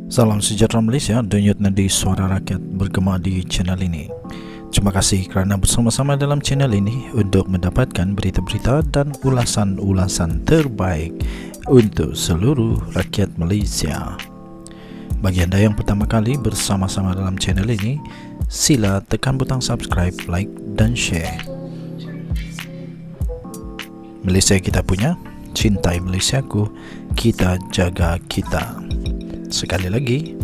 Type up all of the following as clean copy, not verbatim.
Salam sejahtera Malaysia, denyut nadi suara rakyat bergema di channel ini. Terima kasih kerana bersama-sama dalam channel ini untuk mendapatkan berita-berita dan ulasan-ulasan terbaik untuk seluruh rakyat Malaysia. Bagi anda yang pertama kali bersama-sama dalam channel ini, sila tekan butang subscribe, like dan share. Malaysia kita punya, cintai Malaysiaku, kita jaga kita. Sekali lagi,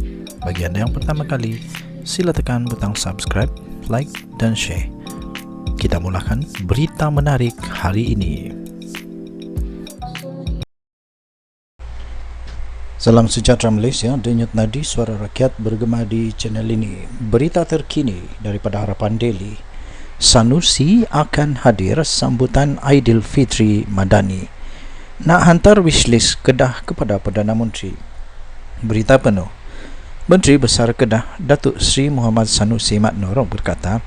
bagi anda yang pertama kali, sila tekan butang subscribe, like dan share. Kita mulakan berita menarik hari ini. Salam sejahtera Malaysia, denyut nadi suara rakyat bergema di channel ini. Berita terkini daripada Harapan Daily. Sanusi akan hadir sambutan Aidilfitri Madani. Nak hantar wishlist Kedah kepada Perdana Menteri. Berita penuh. Menteri Besar Kedah Datuk Seri Muhammad Sanusi Mat Noor berkata,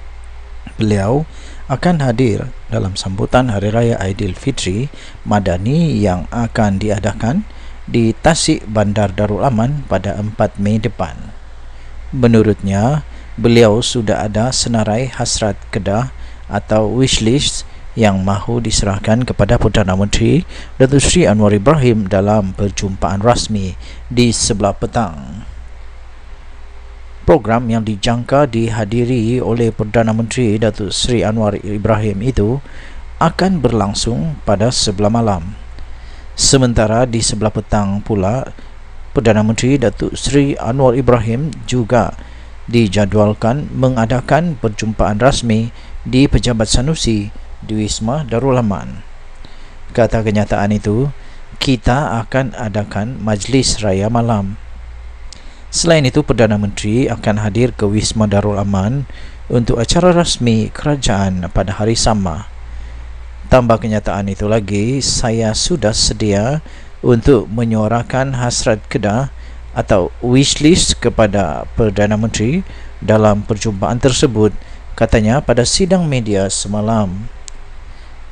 beliau akan hadir dalam sambutan Hari Raya Aidilfitri Madani yang akan diadakan di Tasik Bandar Darul Aman pada 4 Mei depan. Menurutnya, beliau sudah ada senarai hasrat Kedah atau wishlist yang mahu diserahkan kepada Perdana Menteri Datuk Seri Anwar Ibrahim dalam perjumpaan rasmi di sebelah petang. Program yang dijangka dihadiri oleh Perdana Menteri Datuk Seri Anwar Ibrahim itu akan berlangsung pada sebelah malam. Sementara di sebelah petang pula, Perdana Menteri Datuk Seri Anwar Ibrahim juga dijadualkan mengadakan perjumpaan rasmi di Pejabat Sanusi di Wisma Darul Aman. Kata kenyataan itu, kita akan adakan majlis raya malam. Selain itu, Perdana Menteri akan hadir ke Wisma Darul Aman untuk acara rasmi kerajaan pada hari sama. Tambah kenyataan itu lagi, saya sudah sedia untuk menyuarakan hasrat Kedah atau wishlist kepada Perdana Menteri dalam perjumpaan tersebut, katanya pada sidang media semalam.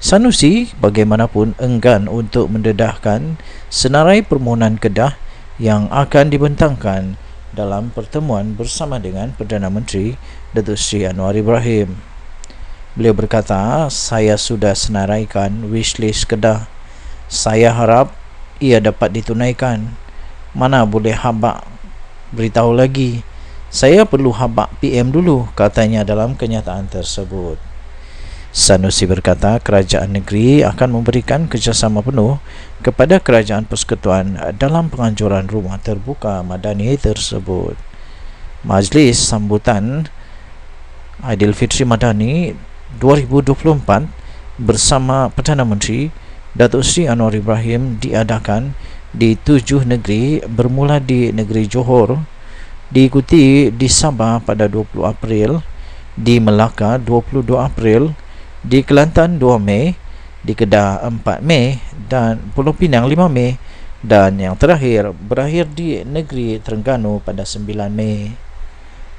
Sanusi bagaimanapun enggan untuk mendedahkan senarai permohonan Kedah yang akan dibentangkan dalam pertemuan bersama dengan Perdana Menteri Datuk Seri Anwar Ibrahim. Beliau berkata, saya sudah senaraikan wishlist Kedah. Saya harap ia dapat ditunaikan. Mana boleh habaq beritahu lagi. Saya perlu habaq PM dulu, katanya dalam kenyataan tersebut. Sanusi berkata kerajaan negeri akan memberikan kerjasama penuh kepada kerajaan persekutuan dalam penganjuran rumah terbuka Madani tersebut. Majlis sambutan Aidilfitri Madani 2024 bersama Perdana Menteri Datuk Seri Anwar Ibrahim diadakan di 7 negeri bermula di negeri Johor, diikuti di Sabah pada 20 April, di Melaka 22 April, di Kelantan 2 Mei, di Kedah 4 Mei dan Pulau Pinang 5 Mei, dan yang terakhir berakhir di negeri Terengganu pada 9 Mei.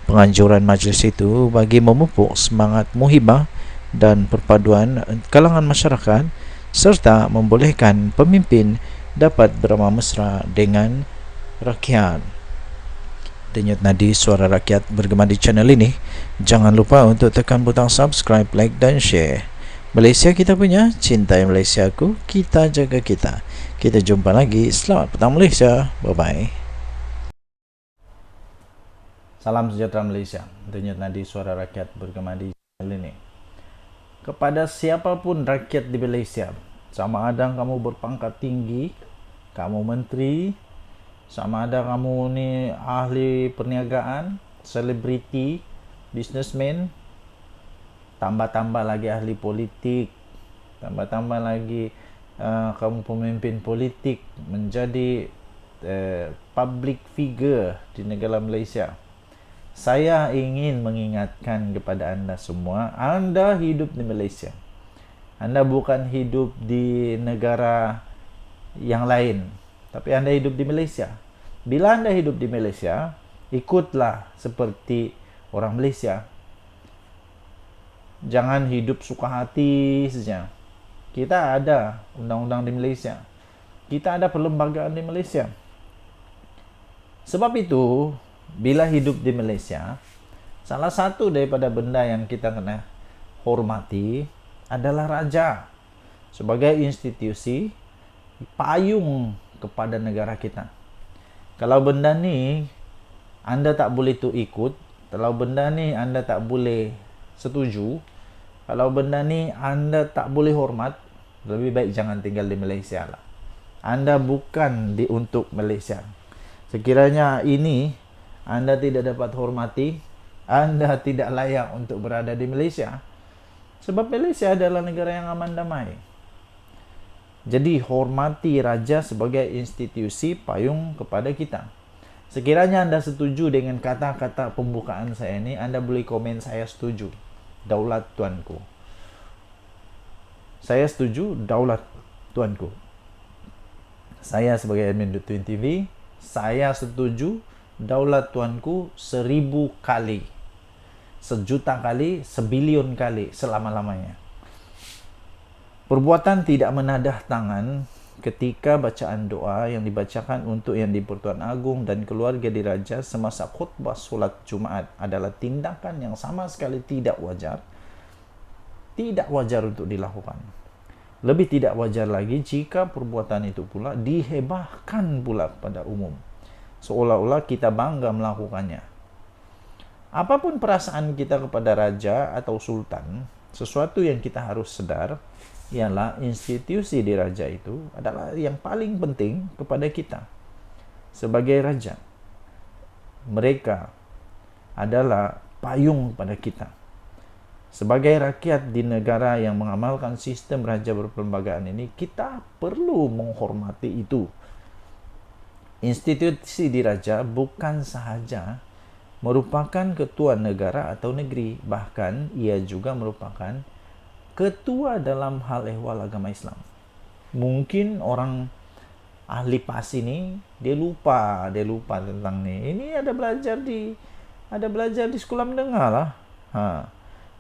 Penganjuran majlis itu bagi memupuk semangat muhibah dan perpaduan kalangan masyarakat serta membolehkan pemimpin dapat beramah mesra dengan rakyat. Denyut nadi suara rakyat bergema di channel ini. Jangan lupa untuk tekan butang subscribe, like dan share. Malaysia kita punya, cintai Malaysiaku, kita jaga kita. Kita jumpa lagi. Selamat petang Malaysia. Bye-bye. Salam sejahtera Malaysia. Denyut nadi suara rakyat bergema di channel ini. Kepada siapapun rakyat di Malaysia, sama ada kamu berpangkat tinggi, kamu menteri, sama ada kamu ni ahli perniagaan, selebriti, businessman, tambah-tambah lagi ahli politik, tambah-tambah lagi kamu pemimpin politik, menjadi public figure di negara Malaysia. Saya ingin mengingatkan kepada anda semua, anda hidup di Malaysia. Anda bukan hidup di negara yang lain, tapi anda hidup di Malaysia. Bila anda hidup di Malaysia, ikutlah seperti orang Malaysia. Jangan hidup suka hati saja. Kita ada undang-undang di Malaysia. Kita ada perlembagaan di Malaysia. Sebab itu, bila hidup di Malaysia, salah satu daripada benda yang kita kena hormati adalah raja sebagai institusi payung kepada negara kita. Kalau benda ni anda tak boleh tu ikut, kalau benda ni anda tak boleh setuju, kalau benda ni anda tak boleh hormat, lebih baik jangan tinggal di Malaysia lah. Anda bukan untuk Malaysia. Sekiranya ini anda tidak dapat hormati, anda tidak layak untuk berada di Malaysia. Sebab Malaysia adalah negara yang aman damai. Jadi hormati raja sebagai institusi payung kepada kita. Sekiranya anda setuju dengan kata-kata pembukaan saya ini, anda boleh komen saya setuju. Daulat tuanku. Saya setuju daulat tuanku. Saya sebagai admin Twin TV, saya setuju daulat tuanku 1000 kali. 1,000,000 kali, 1,000,000,000 kali, selama-lamanya. Perbuatan tidak menadah tangan ketika bacaan doa yang dibacakan untuk Yang di-Pertuan Agong dan keluarga diraja semasa khutbah solat Jumaat adalah tindakan yang sama sekali tidak wajar. Tidak wajar untuk dilakukan. Lebih tidak wajar lagi jika perbuatan itu pula dihebahkan pula kepada umum, seolah-olah kita bangga melakukannya. Apapun perasaan kita kepada raja atau sultan, sesuatu yang kita harus sedar ialah institusi diraja itu adalah yang paling penting kepada kita. Sebagai raja, mereka adalah payung pada kita. Sebagai rakyat di negara yang mengamalkan sistem raja berperlembagaan ini, kita perlu menghormati itu. Institusi diraja bukan sahaja merupakan ketua negara atau negeri, bahkan ia juga merupakan ketua dalam hal ehwal agama Islam. Mungkin orang ahli PAS ini dia lupa tentang ni. Ini ada belajar di sekolah mendengar lah.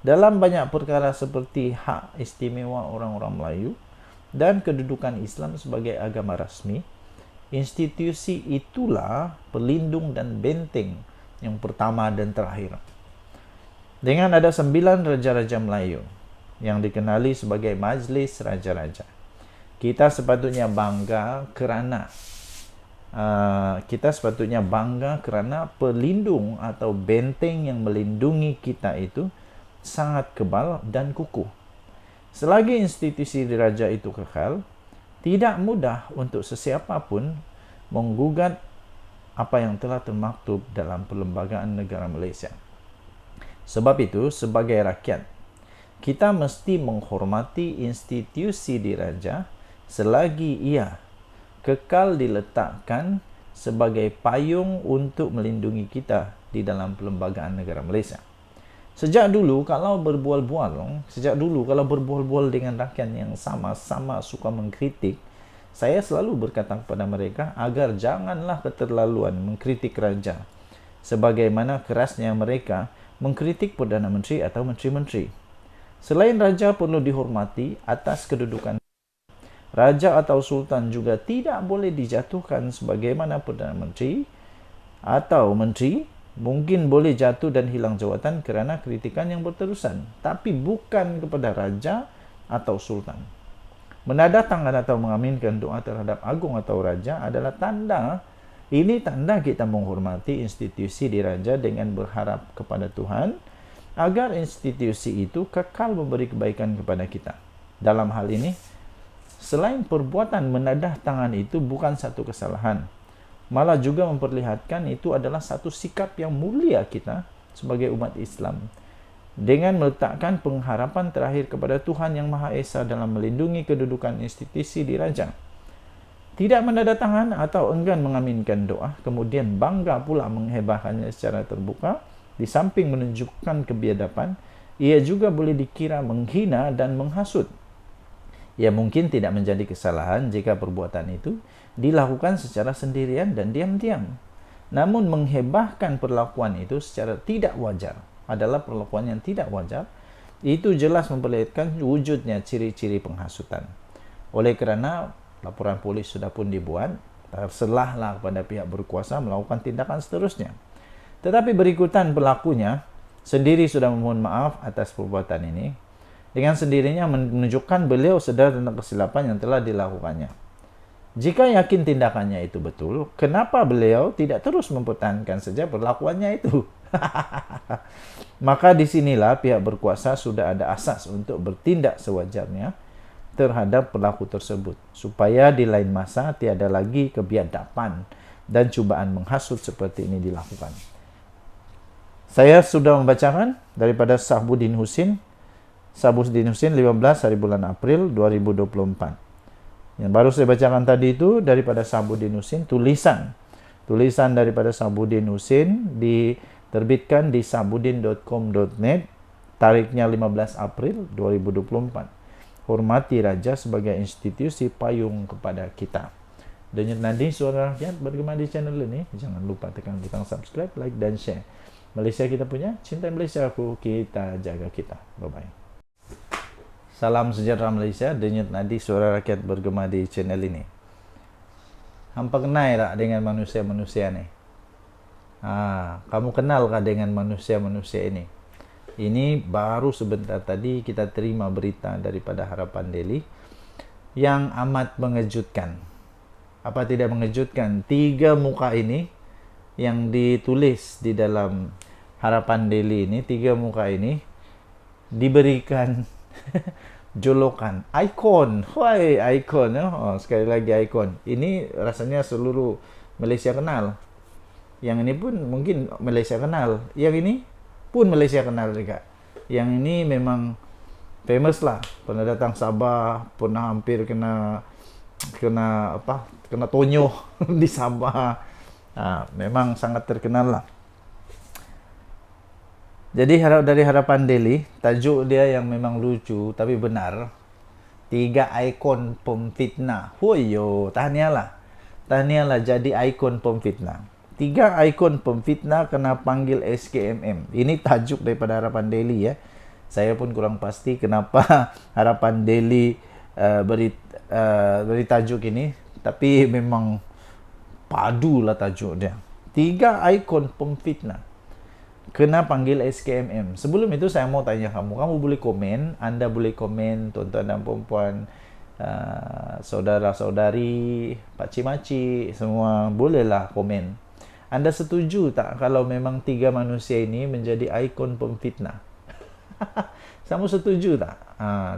Dalam banyak perkara seperti hak istimewa orang-orang Melayu dan kedudukan Islam sebagai agama rasmi, institusi itulah pelindung dan benteng yang pertama dan terakhir. Dengan ada 9 raja-raja Melayu yang dikenali sebagai Majlis Raja-Raja, kita sepatutnya bangga kerana pelindung atau benteng yang melindungi kita itu sangat kebal dan kukuh. Selagi institusi diraja itu kekal, tidak mudah untuk sesiapa pun menggugat apa yang telah termaktub dalam Perlembagaan Negara Malaysia. Sebab itu, sebagai rakyat, kita mesti menghormati institusi diraja selagi ia kekal diletakkan sebagai payung untuk melindungi kita di dalam Perlembagaan Negara Malaysia. Sejak dulu kalau berbual-bual dengan rakyat yang sama-sama suka mengkritik, saya selalu berkata kepada mereka agar janganlah keterlaluan mengkritik raja, sebagaimana kerasnya mereka mengkritik Perdana Menteri atau menteri-menteri. Selain raja perlu dihormati atas kedudukan, raja atau sultan juga tidak boleh dijatuhkan sebagaimana Perdana Menteri atau menteri mungkin boleh jatuh dan hilang jawatan kerana kritikan yang berterusan, tapi bukan kepada raja atau sultan. Menadah tangan atau mengaminkan doa terhadap agung atau raja adalah tanda kita menghormati institusi diraja dengan berharap kepada Tuhan agar institusi itu kekal memberi kebaikan kepada kita. Dalam hal ini, selain perbuatan menadah tangan itu bukan satu kesalahan, malah juga memperlihatkan itu adalah satu sikap yang mulia kita sebagai umat Islam dengan meletakkan pengharapan terakhir kepada Tuhan Yang Maha Esa dalam melindungi kedudukan institusi diraja. Tidak menandatangan atau enggan mengaminkan doa, kemudian bangga pula menghebahkannya secara terbuka, di samping menunjukkan kebiadaban, ia juga boleh dikira menghina dan menghasut. Ia mungkin tidak menjadi kesalahan jika perbuatan itu dilakukan secara sendirian dan diam-diam. Namun menghebahkan perlakuan itu secara tidak wajar adalah perlakuan yang tidak wajar. Itu jelas memperlihatkan wujudnya ciri-ciri penghasutan. Oleh kerana laporan polis sudah pun dibuat, terselahlah kepada pihak berkuasa melakukan tindakan seterusnya. Tetapi berikutan pelakunya sendiri sudah memohon maaf atas perbuatan ini, dengan sendirinya menunjukkan beliau sedar tentang kesilapan yang telah dilakukannya. Jika yakin tindakannya itu betul, kenapa beliau tidak terus mempertahankan saja perlakuannya itu? Maka disinilah pihak berkuasa sudah ada asas untuk bertindak sewajarnya terhadap pelaku tersebut, supaya di lain masa tiada lagi kebiadaban dan cubaan menghasut seperti ini dilakukan. Saya sudah membacakan daripada Sahbuddin Husin 15 hari bulan April 2024. Yang baru saya bacakan tadi itu daripada Sahbuddin Husin, tulisan daripada Sahbuddin Husin diterbitkan di sahbuddin.com.net, tariknya 15 April 2024. Hormati Raja sebagai institusi payung kepada kita. Denyut nadi suara rakyat bergema di channel ini. Jangan lupa tekan butang subscribe, like dan share. Malaysia kita punya, cinta Malaysia aku, kita jaga kita. Bye-bye. Salam sejahtera Malaysia, denyut nadi suara rakyat bergema di channel ini. Hampa kenal tak dengan manusia-manusia ni? Kamu kenalkah dengan manusia-manusia ini? Ini baru sebentar tadi kita terima berita daripada Harapan Daily yang amat mengejutkan. Apa tidak mengejutkan? 3 muka ini yang ditulis di dalam Harapan Daily ini, 3 muka ini diberikan julukan ikon. Why ikon? Sekali lagi ikon. Ini rasanya seluruh Malaysia kenal. Yang ini pun mungkin Malaysia kenal. Yang ini pun Malaysia kenal juga. Yang ini memang famous lah. Pernah datang Sabah, pernah hampir kena tonyo di Sabah. Memang sangat terkenal lah. Jadi dari Harapan Daily, tajuk dia yang memang lucu tapi benar. 3 ikon pemfitnah. Huyo, tahniahlah jadi ikon pemfitnah. 3 ikon pemfitnah kena panggil SKMM. Ini tajuk daripada Harapan Daily ya. Saya pun kurang pasti kenapa Harapan Daily beri tajuk ini, tapi memang padulah tajuk dia. 3 ikon pemfitnah kena panggil SKMM. Sebelum itu saya mau tanya kamu boleh komen, Anda boleh komen, tuan-tuan dan puan-puan, saudara-saudari, pakcik-makcik, semua bolehlah komen. Anda setuju tak kalau memang 3 manusia ini menjadi ikon pemfitnah? Kamu setuju tak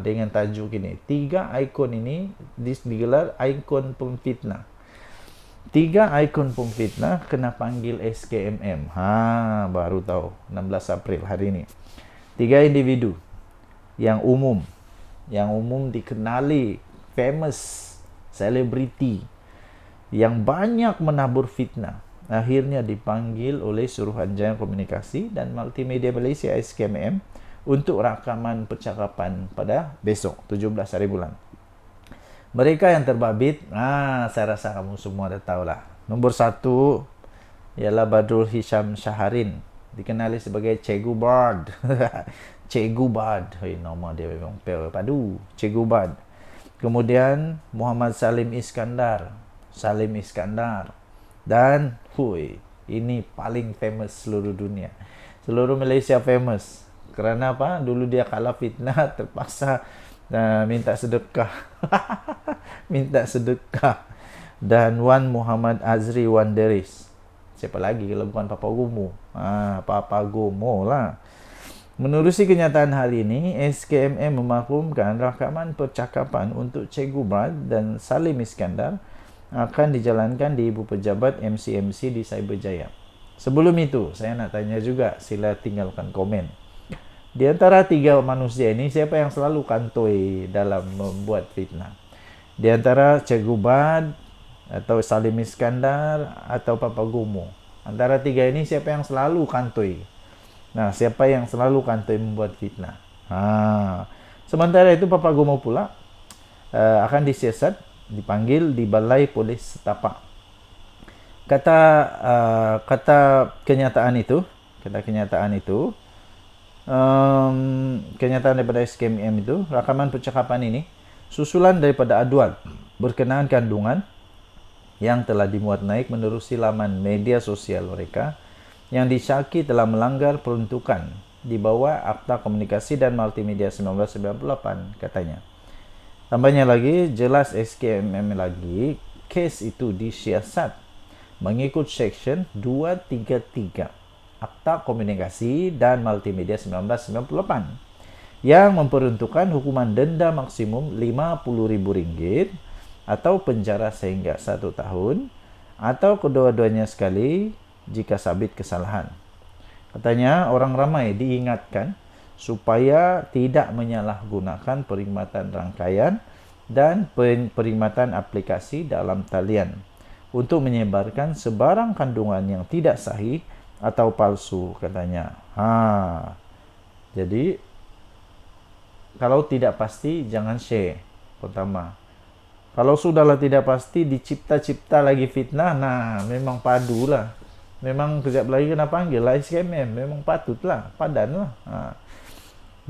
dengan tajuk ini? 3 ikon ini digelar ikon pemfitnah. 3 ikon pemfitnah kena panggil SKMM. Baru tahu 16 April hari ini. 3 individu yang umum dikenali, famous, selebriti, yang banyak menabur fitnah, akhirnya dipanggil oleh Suruhanjaya Komunikasi dan Multimedia Malaysia SKMM untuk rakaman percakapan pada besok 17 hari bulan. Mereka yang terbabit, saya rasa kamu semua dah tahulah. Nombor 1 ialah Badrul Hisham Syaharin, dikenali sebagai Cikgu Bard. Cikgu Bard, nama dia memang padu, Cikgu Bard. Kemudian Muhammad Salim Iskandar, dan ini paling famous seluruh dunia, seluruh Malaysia famous. Kerana apa? Dulu dia kalah fitnah, terpaksa minta sedekah. Dan Wan Muhammad Azri Wan Deris. Siapa lagi kalau bukan Papa Gomo? Papa Gomo lah. Menerusi kenyataan hari ini, SKMM memaklumkan rakaman percakapan untuk Cikgu Brad dan Salim Iskandar akan dijalankan di Ibu Pejabat MCMC di Cyberjaya. Sebelum itu, saya nak tanya juga, sila tinggalkan komen. Di antara 3 manusia ini, siapa yang selalu kantoi dalam membuat fitnah? Di antara Cikgu Bad, atau Salim Iskandar, atau Papa Gomo? Antara 3 ini, siapa yang selalu kantoi? Siapa yang selalu kantoi membuat fitnah? Sementara itu, Papa Gomo pula akan disiasat, dipanggil di Balai Polis Setapak. Kata kenyataan itu, kenyataan daripada SKMM itu, rakaman percakapan ini susulan daripada aduan berkenaan kandungan yang telah dimuat naik menerusi laman media sosial mereka yang disyaki telah melanggar peruntukan di bawah Akta Komunikasi dan Multimedia 1998, katanya. Tambahnya lagi, jelas SKMM lagi, kes itu disiasat mengikut Seksyen 233 Akta Komunikasi dan Multimedia 1998 yang memperuntukkan hukuman denda maksimum Rp50.000 atau penjara sehingga 1 tahun atau kedua-duanya sekali jika sabit kesalahan. Katanya orang ramai diingatkan supaya tidak menyalahgunakan perkhidmatan rangkaian dan perkhidmatan aplikasi dalam talian untuk menyebarkan sebarang kandungan yang tidak sahih atau palsu, katanya. Jadi kalau tidak pasti jangan share pertama. Kalau sudahlah tidak pasti dicipta-cipta lagi fitnah, nah memang padulah. Memang kejap lagi kena panggil lah SKMM, memang patutlah, padanlah.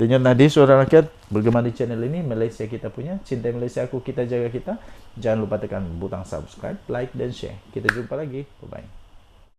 Dengan tadi suara rakyat bergema di channel ini, Malaysia kita punya, cinta Malaysia aku, kita jaga kita. Jangan lupa tekan butang subscribe, like dan share. Kita jumpa lagi. Bye bye.